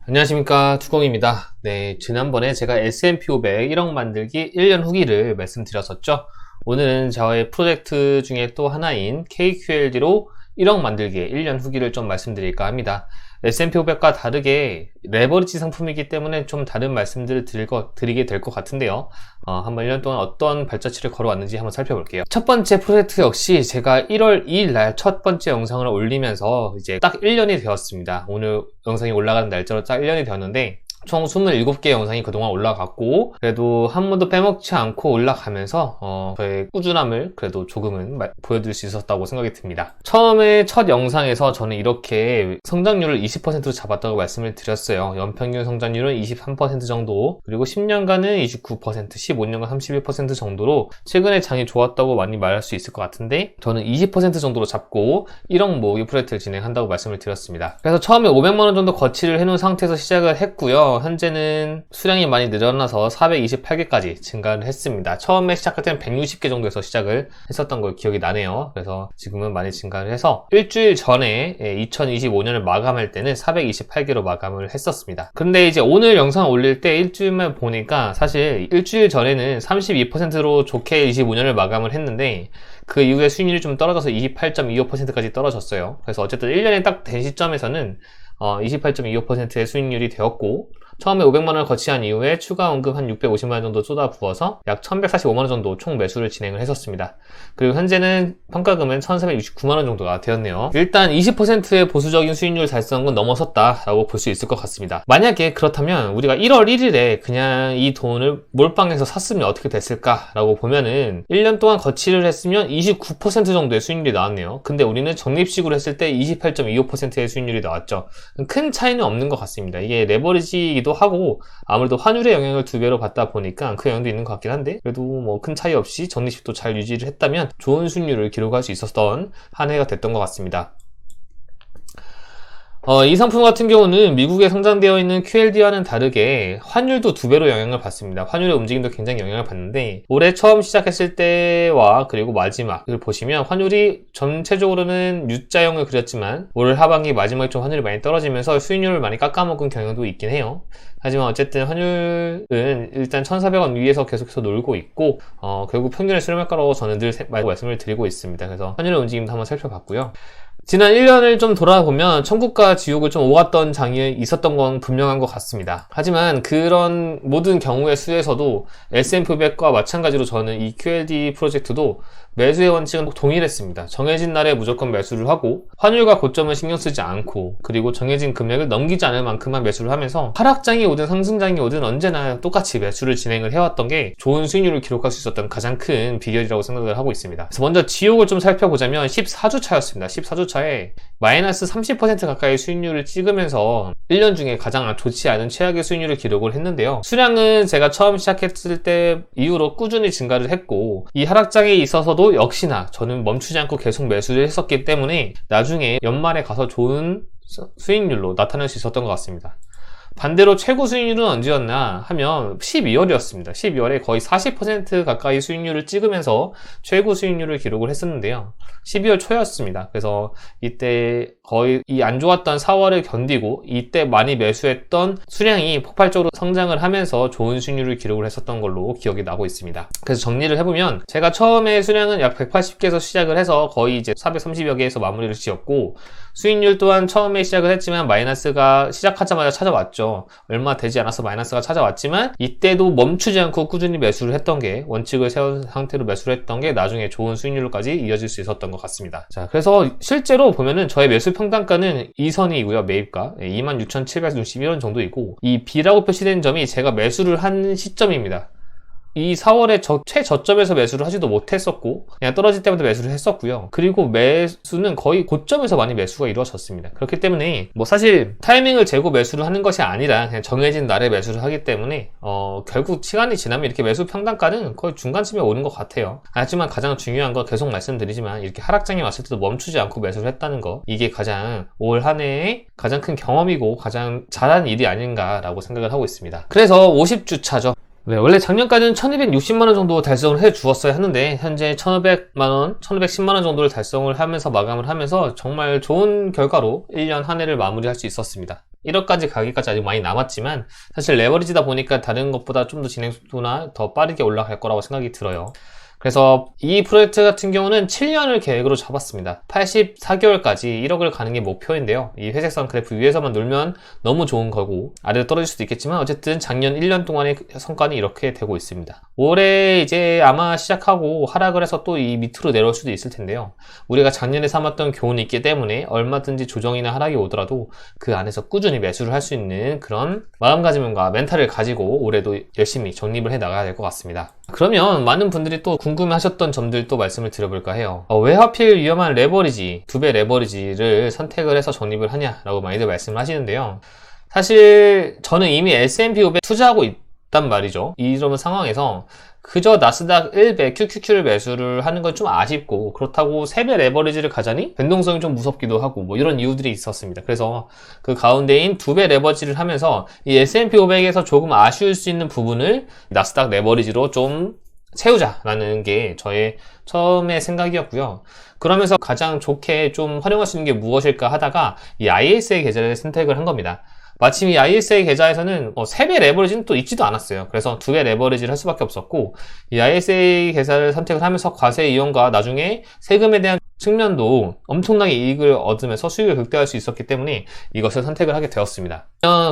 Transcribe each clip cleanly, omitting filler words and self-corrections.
안녕하십니까, 투공입니다. 네, 지난번에 제가 S&P 500 1억 만들기 1년 후기를 말씀드렸었죠. 오늘은 저의 프로젝트 중에 또 하나인 KQLD로 1억 만들기의 1년 후기를 좀 말씀드릴까 합니다. S&P 500과 다르게 레버리지 상품이기 때문에 좀 다른 말씀들을 드리게 될 것 같은데요. 한번 1년 동안 어떤 발자취를 걸어왔는지 한번 살펴볼게요. 첫 번째 프로젝트 역시 제가 1월 2일 날 첫 번째 영상을 올리면서 이제 딱 1년이 되었습니다. 오늘 영상이 올라가는 날짜로 딱 1년이 되었는데 총 27개 영상이 그동안 올라갔고, 그래도 한 번도 빼먹지 않고 올라가면서 저의 꾸준함을 그래도 조금은 보여드릴 수 있었다고 생각이 듭니다. 처음에 첫 영상에서 저는 이렇게 성장률을 20%로 잡았다고 말씀을 드렸어요. 연평균 성장률은 23% 정도, 그리고 10년간은 29%, 15년간 31% 정도로 최근에 장이 좋았다고 많이 말할 수 있을 것 같은데, 저는 20% 정도로 잡고 1억 모으기 프로젝트를 진행한다고 말씀을 드렸습니다. 그래서 처음에 500만원 정도 거치를 해놓은 상태에서 시작을 했고요. 현재는 수량이 많이 늘어나서 428개까지 증가를 했습니다. 처음에 시작할 때는 160개 정도에서 시작을 했었던 걸 기억이 나네요. 그래서 지금은 많이 증가를 해서 일주일 전에 2025년을 마감할 때는 428개로 마감을 했었습니다. 근데 이제 오늘 영상 올릴 때 일주일만 보니까 사실 일주일 전에는 32%로 좋게 25년을 마감을 했는데 그 이후에 수익률이 좀 떨어져서 28.25%까지 떨어졌어요. 그래서 어쨌든 1년이 딱 된 시점에서는 28.25%의 수익률이 되었고, 처음에 500만원을 거치한 이후에 추가 원금 한 650만원 정도 쏟아부어서 약 1145만원 정도 총 매수를 진행을 했었습니다. 그리고 현재는 평가금은 1369만원 정도가 되었네요. 일단 20%의 보수적인 수익률 달성은 넘어섰다라고 볼 수 있을 것 같습니다. 만약에 그렇다면 우리가 1월 1일에 그냥 이 돈을 몰빵해서 샀으면 어떻게 됐을까라고 보면은 1년 동안 거치를 했으면 29% 정도의 수익률이 나왔네요. 근데 우리는 적립식으로 했을 때 28.25%의 수익률이 나왔죠. 큰 차이는 없는 것 같습니다. 이게 레버리지이기도 하고 아무래도 환율의 영향을 2배로 받다 보니까 그 영향도 있는 것 같긴 한데, 그래도 뭐 큰 차이 없이 적립식도 잘 유지를 했다면 좋은 수익률을 기록할 수 있었던 한 해가 됐던 것 같습니다. 이 상품 같은 경우는 미국에 상장되어 있는 QLD와는 다르게 환율도 2배로 영향을 받습니다. 환율의 움직임도 굉장히 영향을 받는데, 올해 처음 시작했을 때와 그리고 마지막을 보시면 환율이 전체적으로는 U자형을 그렸지만 올 하반기 마지막에 좀 환율이 많이 떨어지면서 수익률을 많이 깎아먹은 경향도 있긴 해요. 하지만 어쨌든 환율은 일단 1,400원 위에서 계속해서 놀고 있고, 결국 평균의 수렴효과라고 저는 늘 말씀을 드리고 있습니다. 그래서 환율의 움직임도 한번 살펴봤고요. 지난 1년을 좀 돌아보면 천국과 지옥을 좀 오갔던 장이 있었던 건 분명한 것 같습니다. 하지만 그런 모든 경우의 수에서도 S&P 500과 마찬가지로 저는 이 QLD 프로젝트도 매수의 원칙은 동일했습니다. 정해진 날에 무조건 매수를 하고 환율과 고점을 신경 쓰지 않고, 그리고 정해진 금액을 넘기지 않을 만큼만 매수를 하면서 하락장이 오든 상승장이 오든 언제나 똑같이 매수를 진행을 해왔던 게 좋은 수익률을 기록할 수 있었던 가장 큰 비결이라고 생각을 하고 있습니다. 그래서 먼저 지옥을 좀 살펴보자면 14주 차였습니다. 14주 차에 마이너스 30% 가까이 수익률을 찍으면서 1년 중에 가장 좋지 않은 최악의 수익률을 기록을 했는데요. 수량은 제가 처음 시작했을 때 이후로 꾸준히 증가를 했고, 이 하락장에 있어서도 역시나 저는 멈추지 않고 계속 매수를 했었기 때문에 나중에 연말에 가서 좋은 수익률로 나타날 수 있었던 것 같습니다. 반대로 최고 수익률은 언제였나 하면 12월이었습니다. 12월에 거의 40% 가까이 수익률을 찍으면서 최고 수익률을 기록을 했었는데요. 12월 초였습니다. 그래서 이때 거의 이 안 좋았던 4월을 견디고 이때 많이 매수했던 수량이 폭발적으로 성장을 하면서 좋은 수익률을 기록을 했었던 걸로 기억이 나고 있습니다. 그래서 정리를 해보면 제가 처음에 수량은 약 180개에서 시작을 해서 거의 이제 430여 개에서 마무리를 지었고, 수익률 또한 처음에 시작을 했지만 마이너스가 시작하자마자 찾아왔죠. 얼마 되지 않아서 마이너스가 찾아왔지만 이때도 멈추지 않고 꾸준히 매수를 했던 게, 원칙을 세운 상태로 매수를 했던 게 나중에 좋은 수익률로까지 이어질 수 있었던 것 같습니다. 자, 그래서 실제로 보면은 저의 매수 평단가는 2선이고요. 매입가 26,761원 정도이고, 이 B라고 표시된 점이 제가 매수를 한 시점입니다. 이 4월에 최저점에서 매수를 하지도 못했었고 그냥 떨어질 때마다 매수를 했었고요. 그리고 매수는 거의 고점에서 많이 매수가 이루어졌습니다. 그렇기 때문에 뭐 사실 타이밍을 재고 매수를 하는 것이 아니라 그냥 정해진 날에 매수를 하기 때문에 결국 시간이 지나면 이렇게 매수 평단가는 거의 중간쯤에 오는 것 같아요. 하지만 가장 중요한 건 계속 말씀드리지만 이렇게 하락장이 왔을 때도 멈추지 않고 매수를 했다는 거, 이게 가장 올 한 해의 가장 큰 경험이고 가장 잘한 일이 아닌가라고 생각을 하고 있습니다. 그래서 50주 차죠. 네, 원래 작년까지는 1260만원 정도 달성을 해 주었어야 하는데 현재 1500만원, 1510만원 정도를 달성을 하면서 마감을 하면서 정말 좋은 결과로 1년 한 해를 마무리할 수 있었습니다. 1억까지 가기까지 아직 많이 남았지만 사실 레버리지다 보니까 다른 것보다 좀 더 진행 속도나 더 빠르게 올라갈 거라고 생각이 들어요. 그래서 이 프로젝트 같은 경우는 7년을 계획으로 잡았습니다. 84개월까지 1억을 가는 게 목표인데요. 이 회색선 그래프 위에서만 놀면 너무 좋은 거고 아래로 떨어질 수도 있겠지만 어쨌든 작년 1년 동안의 성과는 이렇게 되고 있습니다. 올해 이제 아마 시작하고 하락을 해서 또 이 밑으로 내려올 수도 있을 텐데요. 우리가 작년에 삼았던 교훈이 있기 때문에 얼마든지 조정이나 하락이 오더라도 그 안에서 꾸준히 매수를 할 수 있는 그런 마음가짐과 멘탈을 가지고 올해도 열심히 적립을 해 나가야 될 것 같습니다. 그러면 많은 분들이 또 궁금하셨던 점들도 말씀을 드려볼까 해요. 왜 하필 위험한 레버리지, 2배 레버리지를 선택을 해서 적립을 하냐라고 많이들 말씀을 하시는데요. 사실 저는 이미 S&P 500 투자하고 있단 말이죠. 이런 상황에서 그저 나스닥 1배 QQQ를 매수를 하는 건 좀 아쉽고, 그렇다고 3배 레버리지를 가자니 변동성이 좀 무섭기도 하고 뭐 이런 이유들이 있었습니다. 그래서 그 가운데인 2배 레버리지를 하면서 이 S&P 500에서 조금 아쉬울 수 있는 부분을 나스닥 레버리지로 좀 채우자라는 게 저의 처음의 생각이었고요. 그러면서 가장 좋게 좀 활용할 수 있는 게 무엇일까 하다가 이 ISA 계좌를 선택을 한 겁니다. 마침 이 ISA 계좌에서는 3배 레버리지는 또 있지도 않았어요. 그래서 2배 레버리지를 할 수밖에 없었고, 이 ISA 계좌를 선택을 하면서 과세 이용과 나중에 세금에 대한 측면도 엄청나게 이익을 얻으면서 수익을 극대화할 수 있었기 때문에 이것을 선택을 하게 되었습니다.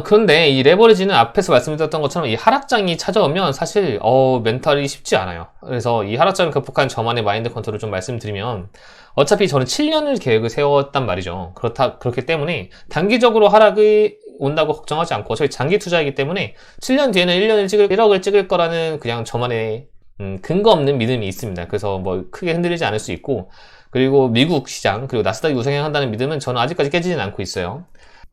그런데 이 레버리지는 앞에서 말씀드렸던 것처럼 이 하락장이 찾아오면 사실 멘탈이 쉽지 않아요. 그래서 이 하락장을 극복한 저만의 마인드 컨트롤을 좀 말씀드리면, 어차피 저는 7년을 계획을 세웠단 말이죠. 그렇기 때문에 단기적으로 하락이 온다고 걱정하지 않고, 저희 장기 투자이기 때문에 7년 뒤에는 1억을 찍을 거라는 그냥 저만의 근거 없는 믿음이 있습니다. 그래서 뭐 크게 흔들리지 않을 수 있고, 그리고 미국 시장 그리고 나스닥이 우상향한다는 믿음은 저는 아직까지 깨지진 않고 있어요.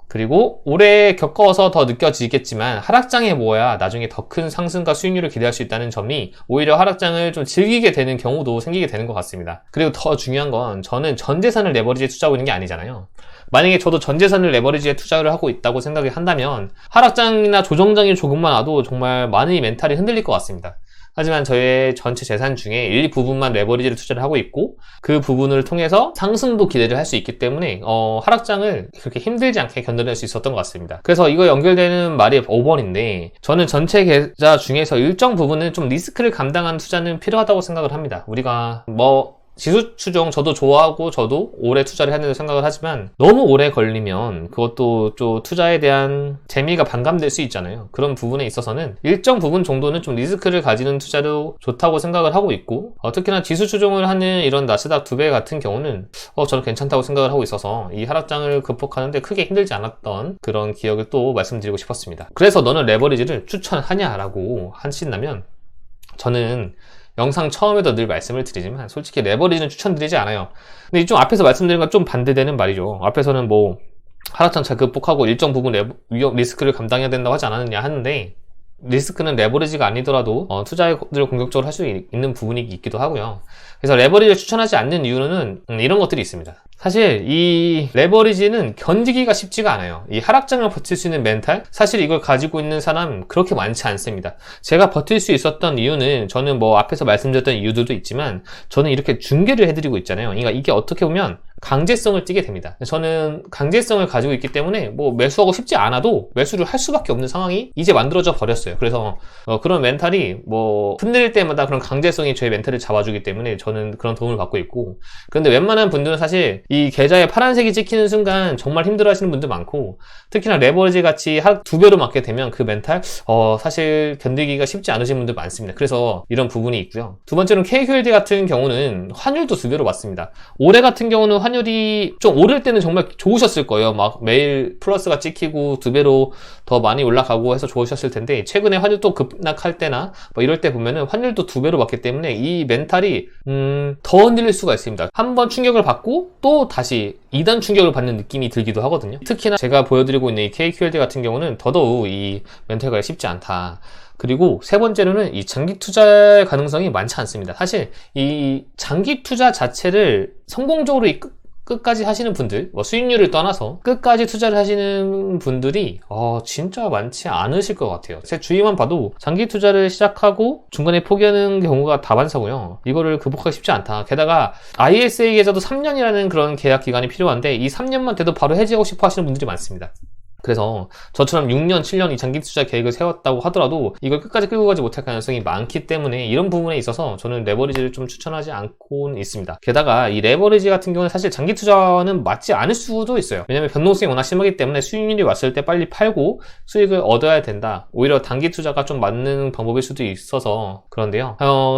그리고 올해 겪어서 더 느껴지겠지만 하락장에 모아야 나중에 더 큰 상승과 수익률을 기대할 수 있다는 점이 오히려 하락장을 좀 즐기게 되는 경우도 생기게 되는 것 같습니다. 그리고 더 중요한 건 저는 전 재산을 레버리지에 투자하고 있는 게 아니잖아요. 만약에 저도 전 재산을 레버리지에 투자를 하고 있다고 생각을 한다면 하락장이나 조정장이 조금만 와도 정말 많이 멘탈이 흔들릴 것 같습니다. 하지만 저의 전체 재산 중에 일부분만 레버리지를 투자를 하고 있고, 그 부분을 통해서 상승도 기대를 할 수 있기 때문에 하락장을 그렇게 힘들지 않게 견뎌낼 수 있었던 것 같습니다. 그래서 이거 연결되는 말이 5번인데, 저는 전체 계좌 중에서 일정 부분은 좀 리스크를 감당하는 투자는 필요하다고 생각을 합니다. 우리가 지수 추종 저도 좋아하고 저도 오래 투자를 해야 된다고 생각을 하지만, 너무 오래 걸리면 그것도 좀 투자에 대한 재미가 반감될 수 있잖아요. 그런 부분에 있어서는 일정 부분 정도는 좀 리스크를 가지는 투자도 좋다고 생각을 하고 있고, 특히나 지수 추종을 하는 이런 나스닥 2배 같은 경우는 저는 괜찮다고 생각을 하고 있어서 이 하락장을 극복하는데 크게 힘들지 않았던 그런 기억을 또 말씀드리고 싶었습니다. 그래서 너는 레버리지를 추천하냐라고 하신다면, 저는 영상 처음에도 늘 말씀을 드리지만 솔직히 레버리지는 추천드리지 않아요. 근데 좀 앞에서 말씀드린 건 좀 반대되는 말이죠. 앞에서는 하락장 잘 극복하고 일정 부분 리스크를 감당해야 된다고 하지 않았느냐 하는데, 리스크는 레버리지가 아니더라도 투자를 공격적으로 할 수 있는 부분이 있기도 하고요. 그래서 레버리지를 추천하지 않는 이유는 이런 것들이 있습니다. 사실 이 레버리지는 견디기가 쉽지가 않아요. 이 하락장을 버틸 수 있는 멘탈, 사실 이걸 가지고 있는 사람 그렇게 많지 않습니다. 제가 버틸 수 있었던 이유는, 저는 앞에서 말씀드렸던 이유들도 있지만 저는 이렇게 중계를 해드리고 있잖아요. 그러니까 이게 어떻게 보면 강제성을 띠게 됩니다. 저는 강제성을 가지고 있기 때문에 매수하고 싶지 않아도 매수를 할 수밖에 없는 상황이 이제 만들어져 버렸어요. 그래서 그런 멘탈이 흔들릴 때마다 그런 강제성이 저의 멘탈을 잡아주기 때문에 저는 그런 도움을 받고 있고, 그런데 웬만한 분들은 사실 이 계좌에 파란색이 찍히는 순간 정말 힘들어 하시는 분들 많고, 특히나 레버리지 같이 2배로 맞게 되면 그 멘탈 사실 견디기가 쉽지 않으신 분들 많습니다. 그래서 이런 부분이 있고요. 두 번째로는 KQLD 같은 경우는 환율도 2배로 맞습니다. 올해 같은 경우는 환율이 좀 오를 때는 정말 좋으셨을 거예요. 매일 플러스가 찍히고 2배로 더 많이 올라가고 해서 좋으셨을 텐데, 최근에 환율 또 급락할 때나 이럴 때 보면은 환율도 2배로 맞기 때문에 이 멘탈이 더 흔들릴 수가 있습니다. 한번 충격을 받고 또 다시 2단 충격을 받는 느낌이 들기도 하거든요. 특히나 제가 보여드리고 있는 이 KQLD 같은 경우는 더더욱 이 멘탈가 쉽지 않다. 그리고 세 번째로는 이 장기 투자 가능성이 많지 않습니다. 사실 이 장기 투자 자체를 성공적으로 끝까지 하시는 분들, 수익률을 떠나서 끝까지 투자를 하시는 분들이 진짜 많지 않으실 것 같아요. 제 주위만 봐도 장기 투자를 시작하고 중간에 포기하는 경우가 다반사고요. 이거를 극복하기 쉽지 않다. 게다가 ISA 계좌도 3년이라는 그런 계약 기간이 필요한데, 이 3년만 돼도 바로 해지하고 싶어 하시는 분들이 많습니다. 그래서 저처럼 6년, 7년 이 장기 투자 계획을 세웠다고 하더라도 이걸 끝까지 끌고 가지 못할 가능성이 많기 때문에 이런 부분에 있어서 저는 레버리지를 좀 추천하지 않고는 있습니다. 게다가 이 레버리지 같은 경우는 사실 장기 투자와는 맞지 않을 수도 있어요. 왜냐면 변동성이 워낙 심하기 때문에 수익률이 왔을 때 빨리 팔고 수익을 얻어야 된다. 오히려 단기 투자가 좀 맞는 방법일 수도 있어서 그런데요.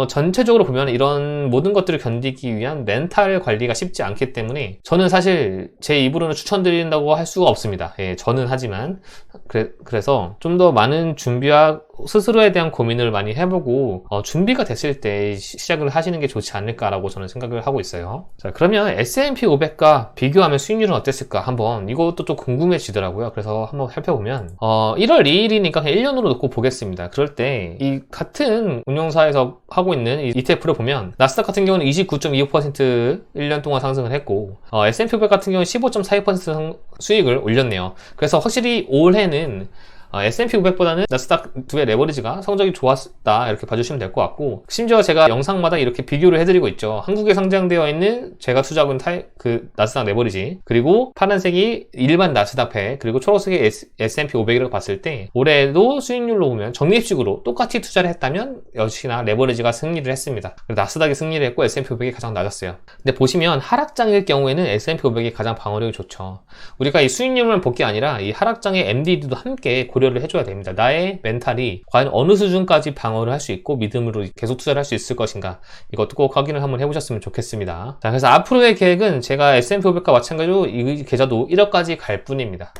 전체적으로 보면 이런 모든 것들을 견디기 위한 멘탈 관리가 쉽지 않기 때문에 저는 사실 제 입으로는 추천드린다고 할 수가 없습니다. 예, 저는 하지만 그래서 좀 더 많은 준비와 스스로에 대한 고민을 많이 해보고 준비가 됐을 때 시작을 하시는 게 좋지 않을까라고 저는 생각을 하고 있어요. 자, 그러면 S&P 500과 비교하면 수익률은 어땠을까 한번 이것도 또 궁금해지더라고요. 그래서 한번 살펴보면 1월 2일이니까 그냥 1년으로 놓고 보겠습니다. 그럴 때 이 같은 운용사에서 하고 있는 이 ETF를 보면 나스닥 같은 경우는 29.25% 1년 동안 상승을 했고 S&P 500 같은 경우는 15.42% 수익을 올렸네요. 그래서 확실히 올해는 S&P 500보다는 나스닥 두 개 레버리지가 성적이 좋았다 이렇게 봐주시면 될 것 같고 심지어 제가 영상마다 이렇게 비교를 해드리고 있죠. 한국에 상장되어 있는 제가 투자하고 있는 그 나스닥 레버리지 그리고 파란색이 일반 나스닥 100 그리고 초록색이 S&P 500이라고 봤을 때 올해도 수익률로 보면 적립식으로 똑같이 투자를 했다면 역시나 레버리지가 승리를 했습니다. 나스닥이 승리를 했고 S&P 500이 가장 낮았어요. 근데 보시면 하락장일 경우에는 S&P 500이 가장 방어력이 좋죠. 우리가 이 수익률만 볼 게 아니라 이 하락장의 MD도 함께 고려를 해줘야 됩니다. 나의 멘탈이 과연 어느 수준까지 방어를 할 수 있고 믿음으로 계속 투자를 할 수 있을 것인가 이것도 꼭 확인을 한번 해보셨으면 좋겠습니다. 자, 그래서 앞으로의 계획은 제가 S&P 500과 마찬가지로 이 계좌도 1억까지 갈 뿐입니다.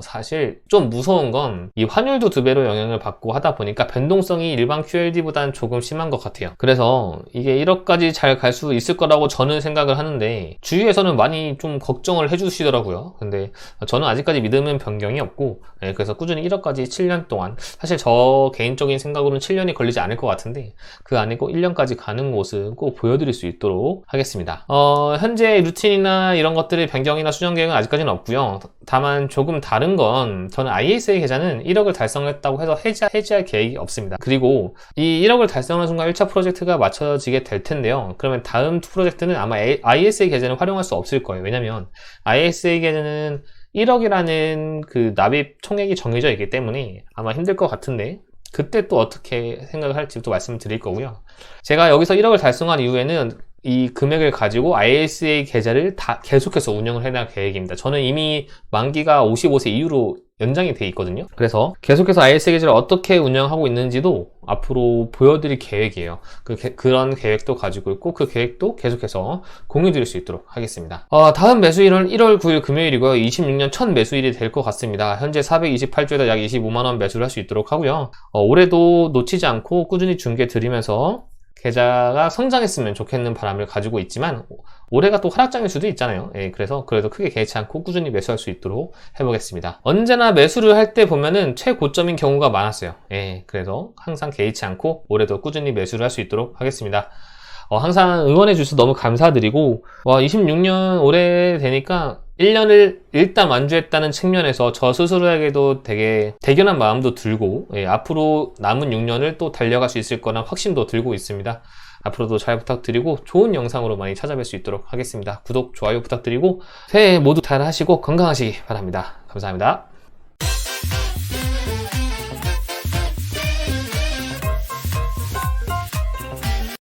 사실 좀 무서운 건 이 환율도 2배로 영향을 받고 하다 보니까 변동성이 일반 QLD보다는 조금 심한 것 같아요. 그래서 이게 1억까지 잘 갈 수 있을 거라고 저는 생각을 하는데 주위에서는 많이 좀 걱정을 해주시더라고요. 근데 저는 아직까지 믿음은 변경이 없고 그래서 꾸준히 1억까지 7년 동안 사실 저 개인적인 생각으로는 7년이 걸리지 않을 것 같은데 그 아니고 1년까지 가는 곳은 꼭 보여드릴 수 있도록 하겠습니다. 현재 루틴이나 이런 것들의 변경이나 수정 계획은 아직까지는 없고요. 다만 조금 다른 건 저는 ISA 계좌는 1억을 달성했다고 해서 해지할 계획이 없습니다. 그리고 이 1억을 달성하는 순간 1차 프로젝트가 맞춰지게 될 텐데요. 그러면 다음 프로젝트는 아마 ISA 계좌는 활용할 수 없을 거예요. 왜냐면 ISA 계좌는 1억이라는 그 납입 총액이 정해져 있기 때문에 아마 힘들 것 같은데 그때 또 어떻게 생각을 할지 또 말씀을 드릴 거고요. 제가 여기서 1억을 달성한 이후에는 이 금액을 가지고 ISA 계좌를 다 계속해서 운영을 해나갈 계획입니다. 저는 이미 만기가 55세 이후로 연장이 돼 있거든요. 그래서 계속해서 ISA 계좌를 어떻게 운영하고 있는지도 앞으로 보여드릴 계획이에요. 그런 계획도 가지고 있고 그 계획도 계속해서 공유 드릴 수 있도록 하겠습니다. 다음 매수일은 1월 9일 금요일이고요. 26년 첫 매수일이 될 것 같습니다. 현재 428주에다 약 25만원 매수를 할 수 있도록 하고요. 올해도 놓치지 않고 꾸준히 중개 드리면서 계좌가 성장했으면 좋겠는 바람을 가지고 있지만 올해가 또 하락장일 수도 있잖아요. 그래서 그래도 크게 개의치 않고 꾸준히 매수할 수 있도록 해보겠습니다. 언제나 매수를 할 때 보면은 최고점인 경우가 많았어요. 그래서 항상 개의치 않고 올해도 꾸준히 매수를 할 수 있도록 하겠습니다. 항상 응원해 주셔서 너무 감사드리고 26년 올해 되니까 1년을 일단 완주했다는 측면에서 저 스스로에게도 되게 대견한 마음도 들고 앞으로 남은 6년을 또 달려갈 수 있을 거란 확신도 들고 있습니다. 앞으로도 잘 부탁드리고 좋은 영상으로 많이 찾아뵐 수 있도록 하겠습니다. 구독, 좋아요 부탁드리고 새해 모두 잘 하시고 건강하시기 바랍니다. 감사합니다.